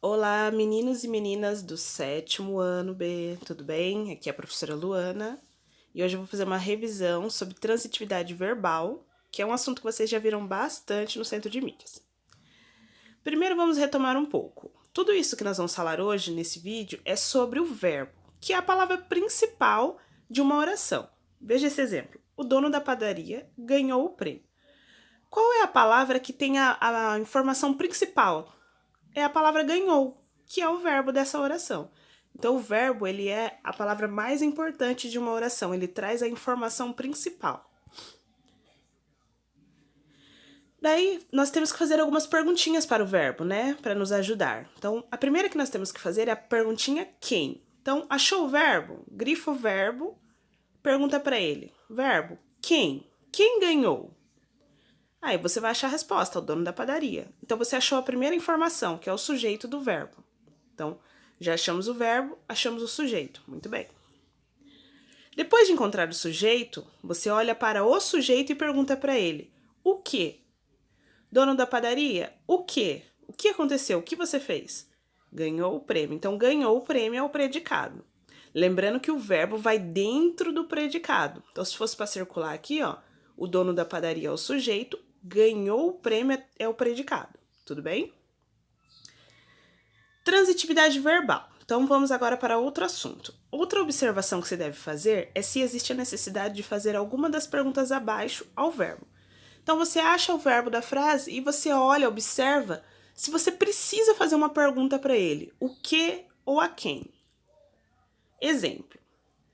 Olá, meninos e meninas do 7º ano B, tudo bem? Aqui é a professora Luana e hoje eu vou fazer uma revisão sobre transitividade verbal, que é um assunto que vocês já viram bastante no Centro de Mídias. Primeiro vamos retomar um pouco. Tudo isso que nós vamos falar hoje nesse vídeo é sobre o verbo, que é a palavra principal de uma oração. Veja esse exemplo. O dono da padaria ganhou o prêmio. Qual é a palavra que tem a informação principal? É a palavra ganhou, que é o verbo dessa oração. Então, o verbo, ele é a palavra mais importante de uma oração, ele traz a informação principal. Daí, nós temos que fazer algumas perguntinhas para o verbo, né? Para nos ajudar. Então, a primeira que nós temos que fazer é a perguntinha quem. Então, achou o verbo? Grifa o verbo, pergunta para ele. Verbo, quem? Quem ganhou? Aí você vai achar a resposta, o dono da padaria. Então, você achou a primeira informação, que é o sujeito do verbo. Então, já achamos o verbo, achamos o sujeito. Muito bem. Depois de encontrar o sujeito, você olha para o sujeito e pergunta para ele: o que? Dono da padaria, o que? O que aconteceu? O que você fez? Ganhou o prêmio. Então, ganhou o prêmio é o predicado. Lembrando que o verbo vai dentro do predicado. Então, se fosse para circular aqui, ó, o dono da padaria é o sujeito, ganhou o prêmio é o predicado. Tudo bem? Transitividade verbal. Então vamos agora para outro assunto. Outra observação que você deve fazer é se existe a necessidade de fazer alguma das perguntas abaixo ao verbo. Então você acha o verbo da frase e você olha, observa se você precisa fazer uma pergunta para ele, o que ou a quem. Exemplo,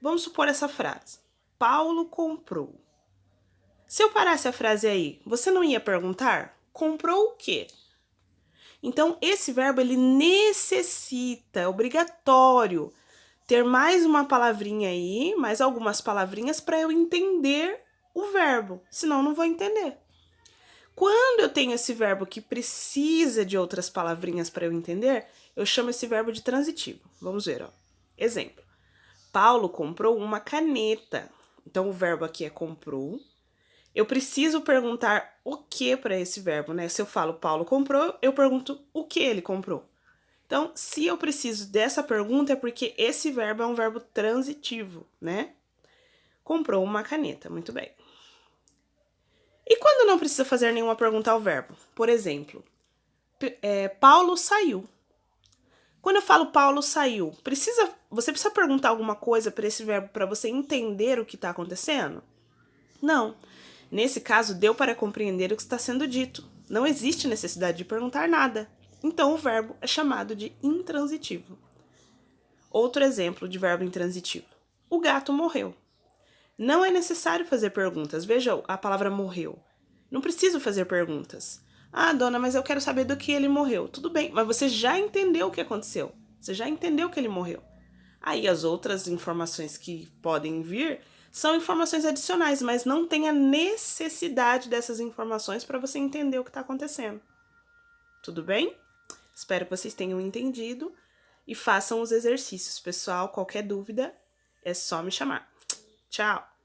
vamos supor essa frase, Paulo comprou. Se eu parasse a frase aí, você não ia perguntar, comprou o quê? Então, esse verbo, ele necessita, é obrigatório, ter mais uma palavrinha aí, mais algumas palavrinhas para eu entender o verbo, senão eu não vou entender. Quando eu tenho esse verbo que precisa de outras palavrinhas para eu entender, eu chamo esse verbo de transitivo. Vamos ver, ó. Exemplo. Paulo comprou uma caneta. Então, o verbo aqui é comprou. Eu preciso perguntar o que para esse verbo, né? Se eu falo Paulo comprou, eu pergunto o que ele comprou. Então, se eu preciso dessa pergunta é porque esse verbo é um verbo transitivo, né? Comprou uma caneta, muito bem. E quando não precisa fazer nenhuma pergunta ao verbo? Por exemplo, Paulo saiu. Quando eu falo Paulo saiu, você precisa perguntar alguma coisa para esse verbo para você entender o que está acontecendo? Não. Nesse caso, deu para compreender o que está sendo dito. Não existe necessidade de perguntar nada. Então, o verbo é chamado de intransitivo. Outro exemplo de verbo intransitivo. O gato morreu. Não é necessário fazer perguntas. Veja a palavra morreu. Não preciso fazer perguntas. Ah, dona, mas eu quero saber do que ele morreu. Tudo bem, mas você já entendeu o que aconteceu. Você já entendeu que ele morreu. Aí as outras informações que podem vir são informações adicionais, mas não tem a necessidade dessas informações para você entender o que está acontecendo. Tudo bem? Espero que vocês tenham entendido e façam os exercícios, pessoal. Qualquer dúvida é só me chamar. Tchau!